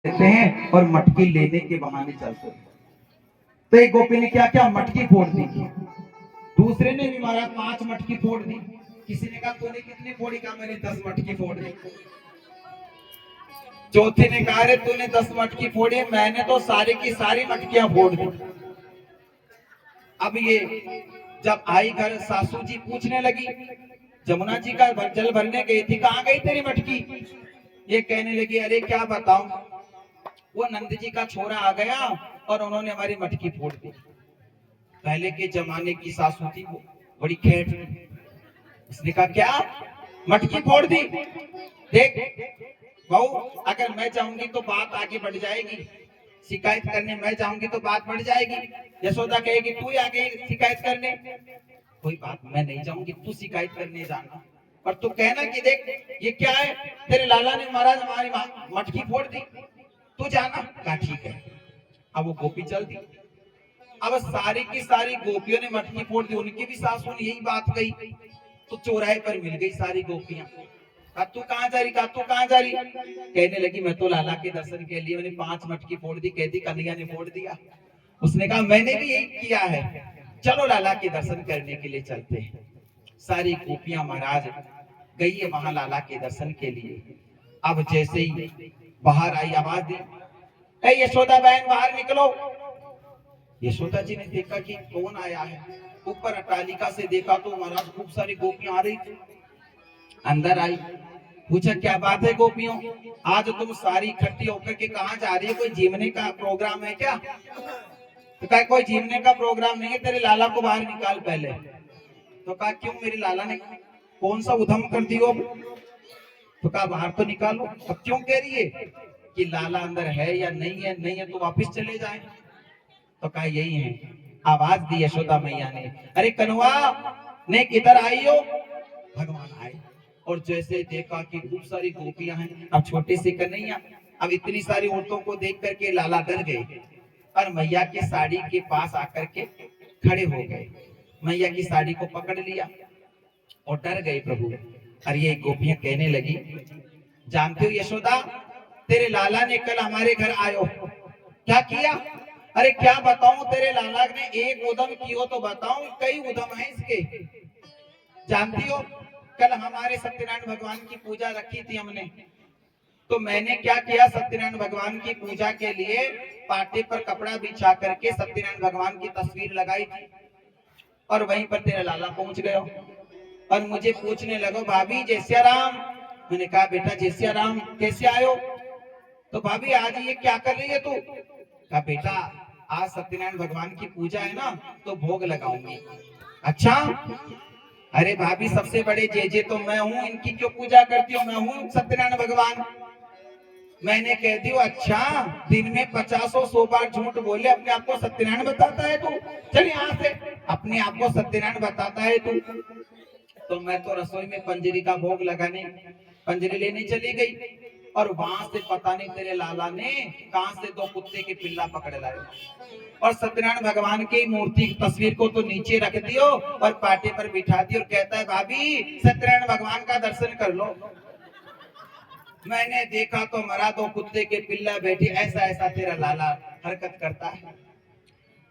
लेते हैं और मटकी लेने के बहाने चलते हैं। तो एक गोपी ने क्या क्या मटकी फोड़ दी, दूसरे ने भी मारा 5 मटकी फोड़ दी। किसी ने कहा तूने कितनी फोड़ी, कहा मैंने 10 मटकी फोड़ दी। चौथे ने कहा रे तूने 10 मटकी फोड़ी, मैंने तो सारी की सारी मटकियां फोड़ दी। अब ये जब आई घर, सासू जी पूछने लगी, जमुना जी का जल भरने गई थी, कहाँ गई तेरी मटकी? ये कहने लगी अरे क्या बताऊं, वो नंद जी का छोरा आ गया और उन्होंने हमारी मटकी फोड़ दी। पहले के जमाने की सासू थी, वो बड़ी खेट थी। उसने कहा क्या मटकी फोड़ दी? देख बहू, अगर मैं चाहूंगी तो बात आगे बढ़ जाएगी, शिकायत करने मैं चाहूंगी तो बात बढ़ जाएगी। यशोदा कहेगी तू ही आगे शिकायत करने, कोई बात मैं नहीं चाहूंगी, तू शिकायत करने जाना, पर तू कहना कि देख ये क्या है, तेरे लाला ने महाराज हमारी मटकी फोड़ दी, तू जाना। कहा ठीक है। अब वो गोपी चल दी। अब सारी की सारी गोपियों ने मटकी फोड़ दी, उनकी भी सासू ने यही बात कही। तो चौराहे पर मिल गई सारी गोपियां। तू कहाँ जा रही, कहा तू कहाँ जा रही? कहने लगी मैं तो लाला के दर्शन के लिए मैंने 5 मटकी फोड़ दी। कहती कन्हैया ने फोड़ दिया। उसने कहा मैंने भी यही किया है, चलो लाला के दर्शन करने के लिए चलते हैं। सारी गोपियां महाराज गई है वहां लाला के दर्शन के लिए। अब जैसे ही बाहर आई, आवाज दी यशोदा बहन बाहर निकलो। यशोदा जी ने देखा कि कौन आया है, ऊपर अट्टालिका से देखा तो महाराज खूब सारी गोपियां आ रही थी। अंदर आई, पूछा क्या बात है गोपियों, आज तुम सारी इकट्ठी होकर के कहाँ जा रही है, कोई जीवने का प्रोग्राम है क्या? तो कहा कोई जीवने का प्रोग्राम नहीं है, तेरे लाला को बाहर निकाल पहले। तो कहा क्यों, मेरे लाला ने कौन सा उधम कर दियो? तो कहा बाहर तो निकालो। अब क्यों कह रही है कि लाला अंदर है या नहीं है, नहीं है तो वापिस चले जाए। तो कहा यही है। आवाज दी यशोदा मैया ने, अरे कन्हवा ने किधर आई हो? भगवान आए और जैसे देखा कि खूब सारी गोपियां हैं। अब छोटे से कन्हैया, अब इतनी सारी औरतों को देख करके लाला डर गए और मैया के साड़ी के पास आकर के खड़े हो गए। मैया की साड़ी को पकड़ लिया और डर गए प्रभु। और ये गोपियां कहने लगी, जानते हो यशोदा, तेरे लाला ने कल हमारे घर आयो, क्या किया? अरे क्या बताऊं, तेरे लाला ने एक उदम कियो तो बताऊं, कई उदम है इसके। जानती हो कल हमारे सत्यनारायण भगवान की पूजा रखी थी हमने, तो मैंने क्या किया, सत्यनारायण भगवान की पूजा के लिए पाटे पर कपड़ा बिछा करके सत्यनारायण भगवान की तस्वीर लगाई थी और वहीं पर तेरा लाला पहुंच गया और मुझे पूछने लगो भाभी जय सिया राम। मैंने कहा बेटा जय सिया राम, कैसे आयो? तो भाभी आज ये क्या कर रही है तू? कहा बेटा आज सत्यनारायण भगवान की पूजा है ना, तो भोग लगाऊंगी। अच्छा, अरे भाभी सबसे बड़े जे तो मैं हूँ, इनकी क्यों पूजा करती हूँ, मैं हूँ सत्यनारायण भगवान। मैंने कह दी अच्छा, दिन में 50-100 बार झूठ बोले अपने आप को सत्यनारायण बताता है तू, चल यहाँ से, अपने आप को सत्यनारायण बताता है तू। तो मैं तो रसोई में पंजरी का भोग लगाने पंजरी लेने चली गई और वहां से पता नहीं तेरे लाला ने कहां से 2 कुत्ते के पिल्ला पकड़ लाए और सत्यनारायण भगवान की मूर्ति की तस्वीर को तो नीचे रख दियो और पाटे पर बिठा दियो और कहता है भाभी सत्यनारायण भगवान का दर्शन कर लो। मैंने देखा तो मरा 2 कुत्ते के पिल्ला बैठी, ऐसा ऐसा तेरा लाला हरकत करता है।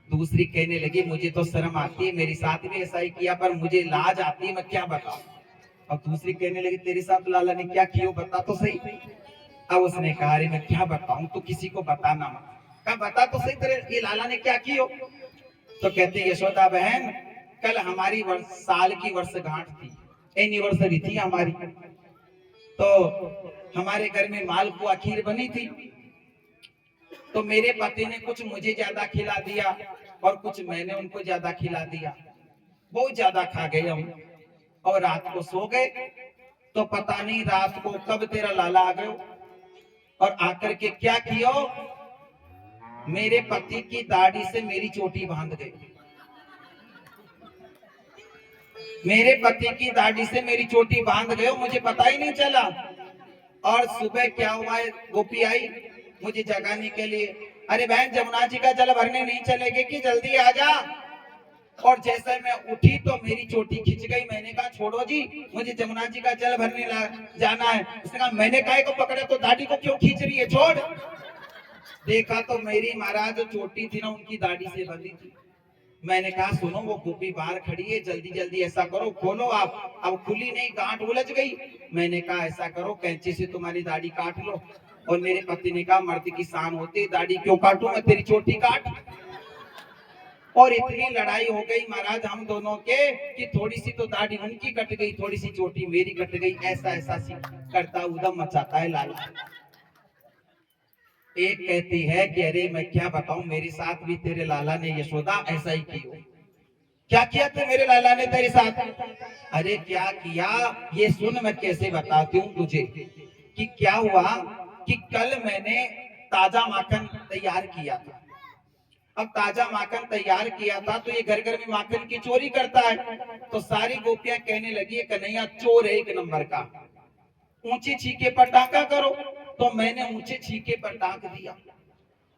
दूसरी कहने लगी मुझे तो शर्म आती है, मेरे साथ भी ऐसा ही किया, पर मुझे लाज आती है, मैं क्या बताऊं। और दूसरी कहने लगी तेरे साथ लाला ने क्या किया बता तो सही। अब उसने कहा अरे मैं क्या बताऊं, तो किसी को बताना मत। कहा बता तो सही तेरे ये लाला ने क्या किया। तो कहते यशोदा बहन कल हमारी साल की वर्षगांठ थी, एनिवर्सरी थी हमारी, तो हमारे घर में मालपुआ खीर बनी थी, तो मेरे पति ने कुछ मुझे ज्यादा खिला दिया और कुछ मैंने उनको ज्यादा खिला दिया, बहुत ज्यादा खा गए हम और रात को सो गए। तो पता नहीं रात को कब तेरा लाला आ गयो और आकर के क्या किया, मेरे पति की दाढ़ी से मेरी चोटी बांध गई। मेरे पति की दाढ़ी से मेरी चोटी बांध गए, मुझे पता ही नहीं चला। और सुबह क्या हुआ, गोपी आई मुझे जगाने के लिए, अरे बहन जमुना जी का जल भरने नहीं चलेगे कि जल्दी आ जा। और जैसे मैं उठी तो मेरी चोटी खिंच गई। मैंने कहा छोड़ो जी, मुझे जमुना जी का जल भरने जाना है। उसने कहा मैंने काहे को पकड़ा, तो दाढ़ी को क्यों खींच रही है, छोड़। देखा तो मेरी महाराज जो चोटी थी ना उनकी दाढ़ी से बंधी थी। मैंने कहा सुनो वो गोपी बाहर खड़ी है, जल्दी जल्दी ऐसा करो खोलो आप। अब खुली नहीं, गांठ उलझ गई। मैंने कहा ऐसा करो कैंची से तुम्हारी दाढ़ी काट लो। और मेरे पति ने कहा मर्द की शान होती, दाढ़ी क्यों काटूं मैं, तेरी चोटी काट। और इतनी लड़ाई हो गई महाराज हम दोनों के कि थोड़ी सी तो दाढ़ी उनकी कट गई, थोड़ी सी चोटी मेरी कट गई। ऐसा ऐसा सी करता उदम मचाता है लाला। एक कहती है कि अरे मैं क्या बताऊं, मेरे साथ भी तेरे लाला ने यशोदा ऐसा ही किया। क्या किया था मेरे लाला ने तेरे साथ? अरे क्या किया ये सुन, मैं कैसे बताती हूँ तुझे कि क्या हुआ। कि कल मैंने ताजा माखन तैयार किया था। अब ताजा माखन तैयार किया था तो ये घर घर में माखन की चोरी करता है। तो सारी गोपियां कहने लगी कन्हैया चोर है एक नंबर का, ऊंचे छीके पर टाका करो। तो मैंने ऊंचे छीके पर टाक दिया।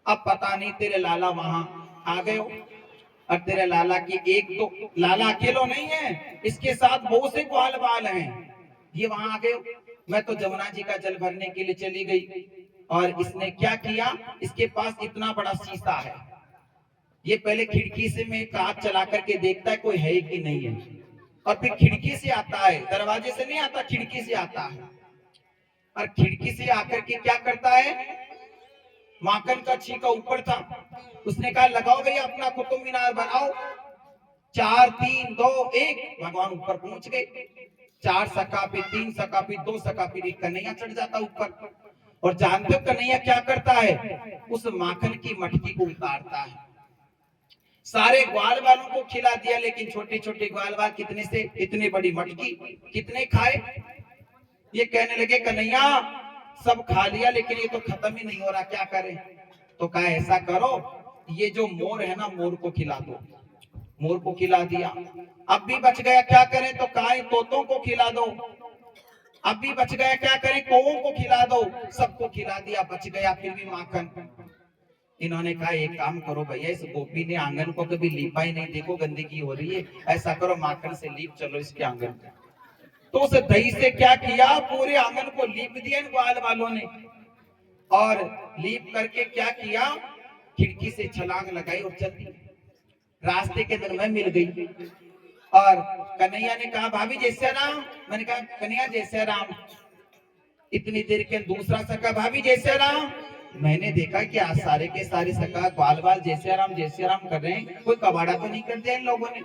अब पता नहीं तेरे लाला वहां आ गए हो। और तेरे लाला की एक तो लाला अकेलो नहीं है, इसके साथ बहुत से ग्वाल बाल हैं, ये वहां आ गए हो। मैं तो जमुना जी का जल भरने के लिए चली गई और इसने क्या किया, इसके पास इतना बड़ा शीशा है। ये पहले खिड़की से में हाथ चला करके देखता है कोई है कि नहीं है, और फिर खिड़की से आता है, दरवाजे से नहीं आता, खिड़की से आता है। और खिड़की से आकर के क्या करता है, माखन का छीका ऊपर था, उसने कहा लगाओ भैया अपना कुतुब मीनार बनाओ। 4 3 2 1 भगवान ऊपर पहुंच गए। 4 सका फिर 3 सका फिर 2 सका फिर एक कन्हैया चढ़ जाता ऊपर। और जानते हो कन्हैया क्या करता है, उस माखन की मटकी को उतारता है। सारे ग्वाल वालों को खिला दिया, लेकिन छोटे छोटे ग्वाल वाल कितने से इतनी बड़ी मटकी कितने खाए। ये कहने लगे कन्हैया सब खा लिया लेकिन ये तो खत्म ही नहीं हो रहा, क्या करें। तो कहा ऐसा करो ये जो मोर है ना मोर को खिला दो। मोर को खिला दिया। अब भी बच गया, क्या करें, तो कहा तोतों को खिला दो। अब भी बच गया, क्या करें, कौओं को खिला दो। सबको खिला दिया, बच गया फिर भी माखन। इन्होंने कहा एक काम करो भैया, इस गोपी ने आंगन को कभी लीपा ही नहीं, देखो गंदगी हो रही है, ऐसा करो माखन से लीप चलो इसके आंगन। तो उस दही से क्या किया, पूरे आंगन को लीप दिया इन ग्वाल वालों ने। और लीप करके क्या किया, खिड़की से छलांग लगाई और चल दी। रास्ते के अंदर मैं मिल गई और कन्हैया ने कहा भाभी जय श्री राम। मैंने कहा कन्हैया जय श्री राम। इतनी देर के दूसरा सका भाभी जय श्री राम। मैंने देखा कि आज सारे के सारे सका ग्वाल बाल जय श्री राम कर रहे हैं, कोई कबाड़ा तो नहीं कर दिया इन लोगों ने।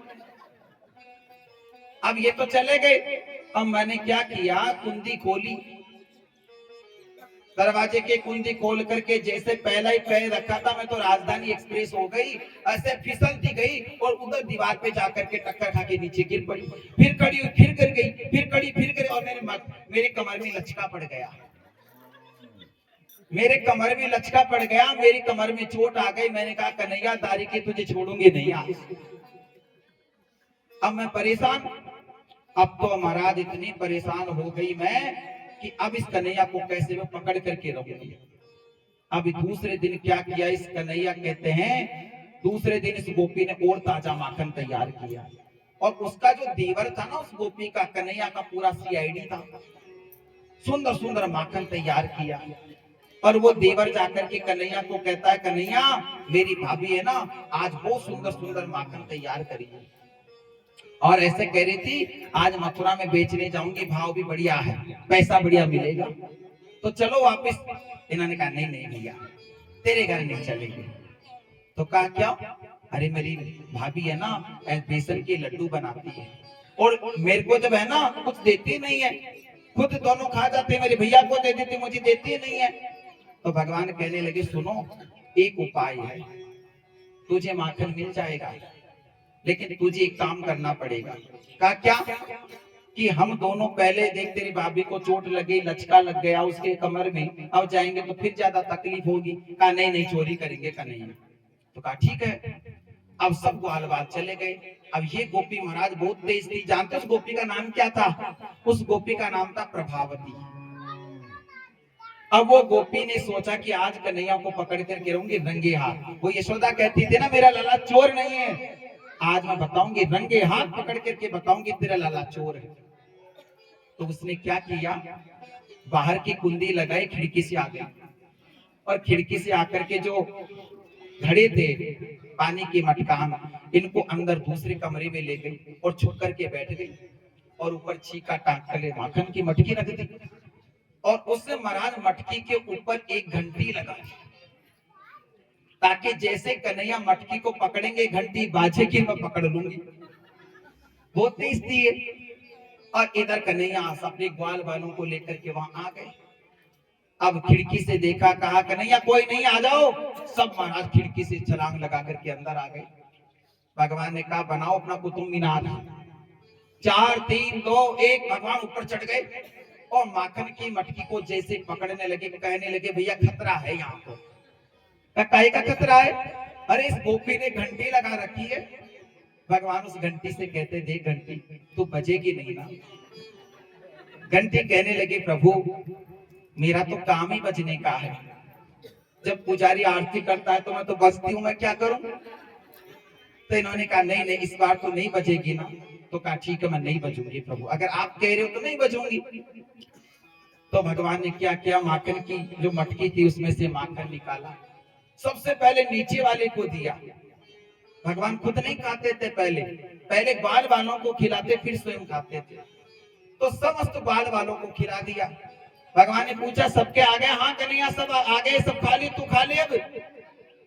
अब ये तो चले गए। अब मैंने क्या किया, कुंडी खोली, दरवाजे के कुंडी खोल करके जैसे पहला ही पैर रखा था मैं तो राजधानी एक्सप्रेस हो गई, ऐसे फिसलती गई और उधर दीवार पे जाकर के टक्कर खा के नीचे गिर पड़ी। फिर खड़ी हुई, फिर गिर गई, फिर खड़ी, फिर गिरी और मेरे कमर में लचका पड़ गया। मेरे कमर में लचका पड़ गया, मेरी कमर में चोट आ गई। मैंने कहा कन्हैया दारी के तुझे छोड़ूंगी नहीं आज। अब मैं परेशान, अब तो महाराज इतनी परेशान हो गई मैं कि अब इस कन्हैया को कैसे मैं पकड़ करके रहूंगी। अब दूसरे दिन क्या किया इस कन्हैया, कहते हैं दूसरे दिन इस गोपी ने और ताजा माखन तैयार किया। और उसका जो देवर था ना उस गोपी का, कन्हैया का पूरा सीआईडी था, सुंदर सुंदर माखन तैयार किया। और वो देवर जाकर के कन्हैया को कहता है कन्हैया मेरी भाभी है ना आज बहुत सुंदर सुंदर माखन तैयार करी है और ऐसे कह रही थी आज मथुरा में बेचने जाऊंगी, भाव भी बढ़िया है, पैसा बढ़िया मिलेगा, तो चलो वापस। इन्होंने कहा नहीं नहीं भैया तेरे घर नहीं चलेंगे। तो कहा क्या, अरे मेरी भाभी है ना बेसन के लड्डू बनाती है और मेरे को जब है ना कुछ देती नहीं है, खुद दोनों खा जाते, मेरे भैया को दे देती, मुझे देती नहीं है। तो भगवान कहने लगे सुनो एक उपाय है, तुझे माखन मिल जाएगा लेकिन तुझे एक काम करना पड़ेगा। कहा क्या, कि हम दोनों पहले देख तेरी भाभी को चोट लगी, लचका लग गया उसके कमर में, अब जाएंगे तो फिर ज्यादा तकलीफ होगी। कहा नहीं नहीं चोरी करेंगे का नहीं। तो कहा ठीक है। अब सब ग्वाल बाल चले गए। अब ये गोपी महाराज बहुत तेज थी, जानते उस गोपी का नाम क्या था, उस गोपी का नाम था प्रभावती। अब वो गोपी ने सोचा कि आज कन्हैया को पकड़ कर गिरूंगी रंगे हाथ। वो यशोदा कहती थी ना मेरा लाला चोर नहीं है, आज मैं बताऊंगी रंगे हाथ पकड़ करके बताऊंगी तेरा लाला चोर है। तो उसने क्या किया, बाहर की कुंडी लगाई, खिड़की से आ गई और खिड़की से आकर के जो घड़े थे पानी के मटकान, इनको अंदर दूसरे कमरे में ले गई और छुप करके बैठ गई और ऊपर छीका टांग कर माखन की मटकी रख दी और उससे महाराज मटकी के ऊपर एक घंटी लगा दी, ताकि जैसे कन्हैया मटकी को पकड़ेंगे घंटी बाजेगी, मैं पकड़ लूंगी। बहुत तेज थी है। और इधर कन्हैया अपने ग्वाल वालों को लेकर के वहां आ गए। अब खिड़की से देखा, कहा कन्हैया कोई नहीं, आ जाओ। सब महाराज खिड़की से छलांग लगा करके अंदर आ गए। भगवान ने कहा बनाओ अपना कुतुब मीनार। 4 3 2 1 भगवान ऊपर चढ़ गए और माखन की मटकी को जैसे पकड़ने लगे, कहने लगे भैया खतरा है यहाँ को। काहे का खतरा है? अरे इस गोपी ने घंटी लगा रखी है। भगवान उस घंटी से कहते देख घंटी तू बजेगी नहीं ना। घंटी कहने लगे प्रभु मेरा तो काम ही बजने का है, जब पुजारी आरती करता है तो मैं तो बजती हूँ, मैं क्या करूं? तो इन्होंने कहा नहीं नहीं इस बार तो नहीं बजेगी ना। तो कहा ठीक है मैं नहीं बजूंगी प्रभु, अगर आप कह रहे हो तो नहीं बजूंगी। तो भगवान ने क्या किया, माखन की जो मटकी थी उसमें से माखन निकाला, सबसे पहले नीचे वाले को दिया। भगवान खुद नहीं खाते थे, पहले बाल वालों को खिलाते फिर स्वयं खाते थे। तो समस्त बाल वालों को खिला दिया। भगवान ने पूछा सबके आ गए? हाँ कन्हैया सब आ गए, सब खा ली, तू खा ले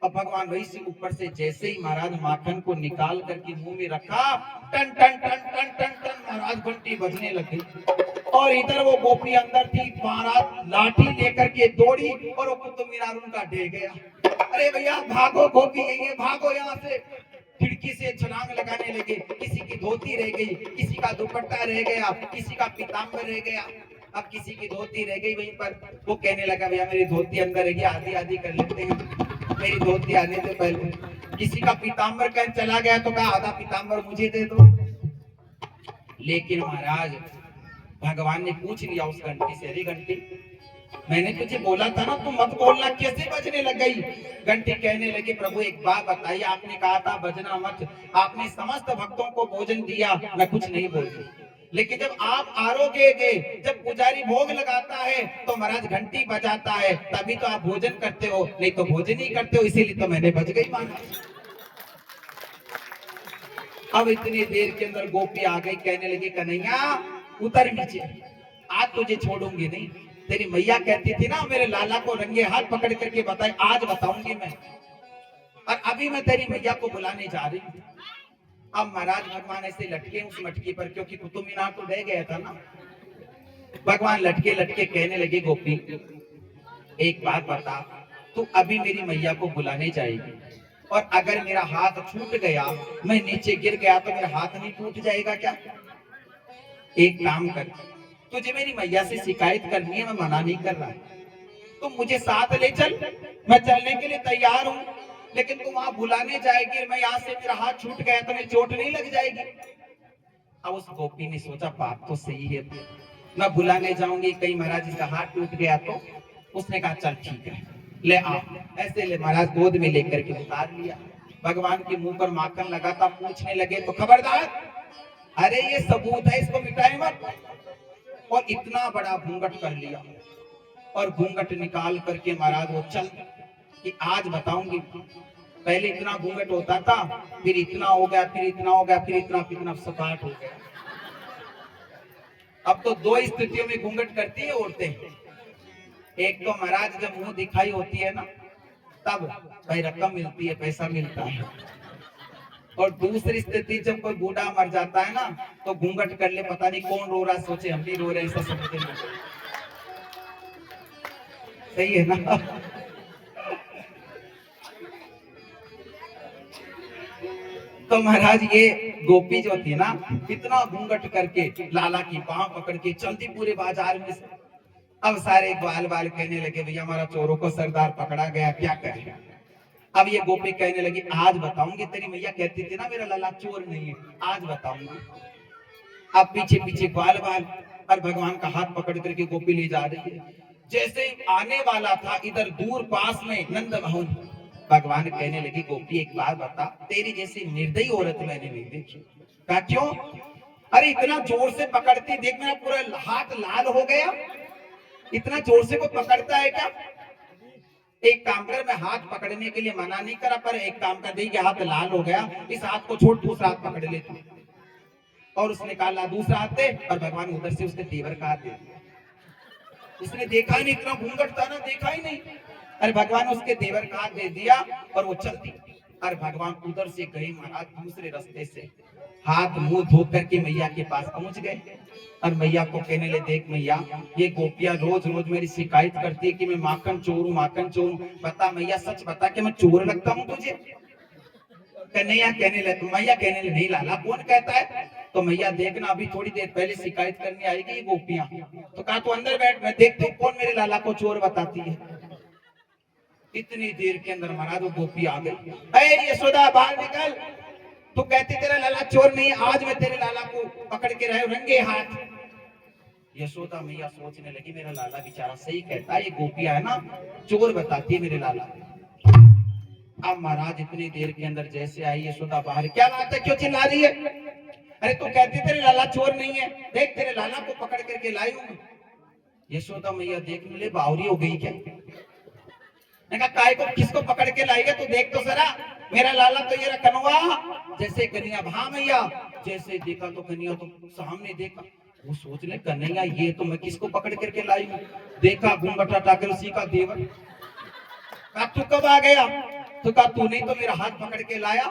अब भगवान वही से ऊपर से जैसे ही महाराज माखन को निकाल करके मुंह में रखा, टन टन टन टन टन टन महाराज घंटी बजने लगी। और इधर वो गोपी अंदर थी, महाराज लाठी लेकर के दौड़ी और वो कुतुब मीनार उनका ढह गया। अरे भैया भागो गोपी गई है, भागो यहाँ से। खिड़की से छलांग लगाने लगे, किसी की धोती रह गई, किसी का दुपट्टा रह गया, किसी का पीताम्बर रह गया। अब किसी की धोती रह गई वहीं पर, वो कहने लगा भैया मेरी धोती अंदर रह गई, आधी आधी कर लेते हैं, मेरी धोती आने से पहले। किसी का पीताम्बर कहीं चला गया तो कहा आधा पीताम्बर मुझे दे दो। लेकिन महाराज भगवान ने पूछ लिया उस घंटी से, अरे घंटी मैंने तुझे बोला था ना तू मत बोलना, कैसे बजने लग गई? घंटी कहने लगी प्रभु एक बात बताइए, आपने कहा था बजना मत, आपने समस्त भक्तों को भोजन दिया, मैं कुछ नहीं बोलती, लेकिन जब आप आरोग्य गए, जब पुजारी भोग लगाता है तो महाराज घंटी बजाता है, तभी तो आप भोजन करते हो, नहीं तो भोजन ही करते हो, इसीलिए तो मैंने बज गई माना। अब इतनी देर के अंदर गोपी आ गई, कहने लगी कन्हैया उतर नीचे, आज तुझे छोड़ूंगी नहीं। तेरी मैया कहती थी ना मेरे लाला को रंगे हाथ पकड़ करके बताए, आज बताऊंगी मैं, और अभी मैं तेरी मैया को बुलाने जा रही हूँ। अब महाराज भगवान ऐसे लटके उस मटकी पर, क्योंकि कुतुब मीनार तो रह गया था ना। भगवान लटके लटके कहने लगे गोपी एक बात बता, तू अभी मेरी मैया को बुलाने जाएगी और अगर मेरा हाथ छूट गया, मैं नीचे गिर गया तो मेरा हाथ नहीं टूट जाएगा क्या? एक काम कर, तुझे मेरी मैया से शिकायत करनी है, मैं मना नहीं कर रहा, तुम मुझे साथ ले चल, मैं चलने के लिए तैयार हूँ, लेकिन तुम वहां बुलाने जाएगी, मैं यहाँ से मेरा हाथ छूट गया तो मेरी चोट नहीं लग जाएगी? अब उस गोपी ने सोचा बात तो सही है, मैं बुलाने जाऊंगी कहीं महाराज जी का हाथ टूट गया तो। उसने कहा चल ठीक है ले आ। ऐसे ले महाराज गोद में लेकर के उतार लिया। भगवान के मुंह पर माखन लगाता, पूछने लगे तो खबरदार, अरे ये सबूत है, इसको मिटाए मत। और इतना बड़ा घूंघट कर लिया और घूंघट निकाल करके महाराज वो चल कि आज बताऊंगी। पहले इतना घूंघट होता था, फिर इतना हो गया, फिर इतना हो गया, फिर इतना सपाट हो गया। अब तो 2 स्थितियों में घूंघट करती है औरतें, एक तो महाराज जब मुंह दिखाई होती है ना तब भाई रकम मिलती है, पैसा मिलता है, और दूसरी स्थिति जब कोई बूढ़ा मर जाता है ना तो घूंघट कर ले, पता नहीं कौन रो रहा, सोचे हम भी रो रहे हैं, ऐसा समझे नहीं। सही है ना? तो महाराज ये गोपी जो थी ना, इतना घूंघट करके लाला की बाह पकड़ के चलती पूरे बाजार में से। अब सारे ग्वाल बाल कहने लगे भैया हमारा चोरों को सरदार पकड़ा गया, क्या करें? अब ये गोपी कहने लगी आज बताऊंगी, तेरी मैया कहती थी ना मेरा लाला चोर नहीं है, आज बताऊंगी। अब पीछे पीछे ग्वाल बाल और भगवान का हाथ पकड़ करके गोपी ले जा रही है। जैसे आने वाला था इधर दूर पास में नंद मोहन, भगवान कहने लगी गोपी एक बात बता, तेरी जैसी निर्दयी औरत मैंने नहीं देखी। कहा क्यों? अरे इतना जोर से पकड़ती, देख मेरा पूरा हाथ लाल हो गया, इतना जोर से कोई पकड़ता है क्या? एक काम कर, मैं हाथ पकड़ने के लिए मना नहीं करा, पर एक काम कर दे कि हाथ लाल हो गया, इस हाथ को छोड़, दूसरा हाथ पकड़ ले तू। और उसने कहा दूसरा हाथ दे, और भगवान उधर से उसने देवर का हाथ दे दिया। उसने देखा ही नहीं, इतना घूंघट था ना, देखा ही नहीं। अरे भगवान उसके देवर का हाथ दे दिया और वो चलती। अरे भगवान उधर से गए महाराज, दूसरे रास्ते से हाथ मुंह धो करके मैया के पास पहुंच गए। और मैया को कहने लगे, देख मैया, ये गोपियां रोज रोज मेरी शिकायत करती है कि मैं माखन चोर हूं, माखन चोर हूं। बता मैया, सच बता कि मैं चोर लगता हूं तुझे? कन्हैया कहने लगे, मैया कहने लगे, नहीं लाला, कौन कहता है? तो मैया देखना, अभी थोड़ी देर पहले शिकायत करने आएगी ये गोपियां। तो कहा तू अंदर बैठ, मैं देखती हूँ कौन मेरे लाला को चोर बताती है। इतनी देर के अंदर महाराज वो गोपी आ गई। अरे यशोदा, बाहर निकल, तू कहती तेरा लाला चोर नहीं है, आज मैं तेरे लाला को पकड़ के रहे रंगे हाथ। यशोदा मैया सोचने लगी, मेरा लाला बेचारा सही कहता है, ये गोपियां है ना चोर बताती है मेरे लाला। अब महाराज इतनी देर के अंदर जैसे आई यशोदा बाहर, क्या बात है, क्यों चिल्ला रही है? अरे तू कहती तेरे लाला चोर नहीं है, देख तेरे लाला को पकड़ करके लाई हूं। यशोदा मैया देखने ले, बावरी हो गई क्या? मैंने कहा काय को, किसको पकड़ के लाई है? तू देख तो जरा, मेरा लाला तो ये कन्हवा। जैसे कन्हैया, हाँ मैया, जैसे देखा तो कन्हैया तो सामने देखा, वो सोच ले कन्हैया ये तो मैं किसको पकड़ करके लाई हूँ। देखा घूंघट हटाकर उसी का देवर। कहा तू कब आ गया? तो कहा तूने तो मेरा हाथ पकड़ के लाया,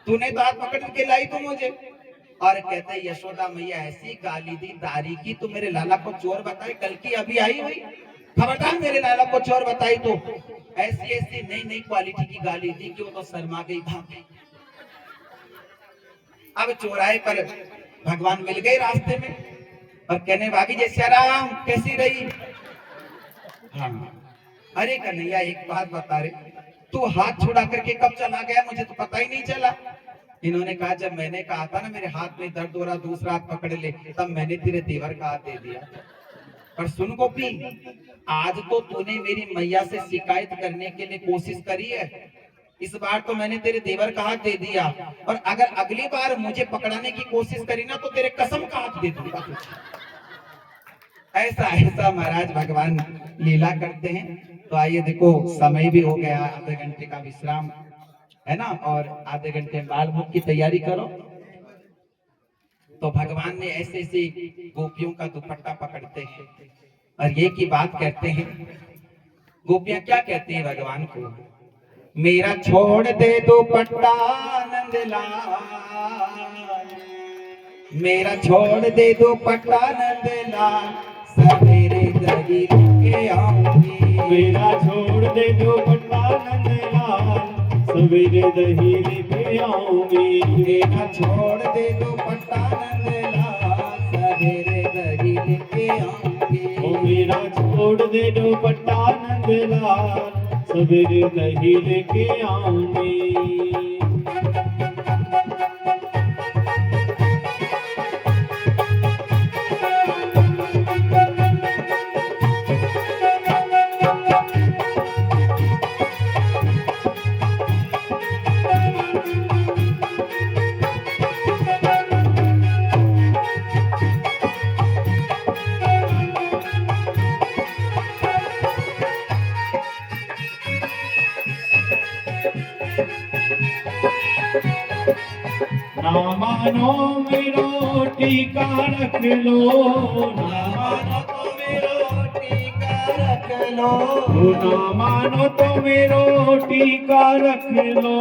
तूने तो हाथ पकड़ के लाई तो मुझे। और कहते यशोदा मैया ऐसी गाली दी दारी की, तू मेरे लाला को चोर बताई, कल की अभी आई हुई, खबरदार मेरे लाला को चोर बताई तो ऐसी ऐसी नई नई क्वालिटी की गाली दी कि वो तो शर्मा गई, भाग गई। अब चौराहे पर भगवान मिल गए रास्ते में और कहने भागी, जय सिया राम, कैसी रही? हाँ, अरे कन्हैया एक बात बता रे, तू हाथ छुड़ा करके कब चला गया, मुझे तो पता ही नहीं चला। इन्होंने कहा, जब मैंने कहा था ना मेरे हाथ में दर्द हो रहा, दूसरा हाथ पकड़ ले, तब मैंने तेरे देवर का हाथ दे दिया। पर सुन गोपी, आज तो तूने मेरी मैया से शिकायत करने के लिए कोशिश करी है, इस बार तो मैंने तेरे देवर का हाथ दे दिया, और अगर अगली बार मुझे पकड़ाने की कोशिश करी ना तो तेरे कसम का हाथ दे दूंगा। ऐसा ऐसा महाराज भगवान लीला करते हैं। तो आइए देखो, समय भी हो गया, आधे घंटे का विश्राम है ना, और आधे घंटे बाल मुख की तैयारी करो। तो भगवान ने ऐसे ऐसे गोपियों का दुपट्टा पकड़ते हैं और ये की बात कहते हैं। गोपियां क्या कहती हैं भगवान को? मेरा छोड़ दे दुपट्टा नंदलाल, मेरा छोड़ दे दुपट्टा नंदलाल, सवेरे दही लेके आऊंगी। मेरा छोड़ दे दुपट्टा नंदलाल, सवेरे दही लेके आऊंगी। मेरा छोड़ दे दुपट्टा नंदलाल, सवेरे दही लेके आऊंगी। मेरा छोड़ दे दुपट्टा नंदलाल, सवेरे दही लेके आऊंगी। ना मानो मेरो टीका रख लो, ना मानो तो मेरो टीका रख लो, ना मानो तो मेरो टीका रख लो।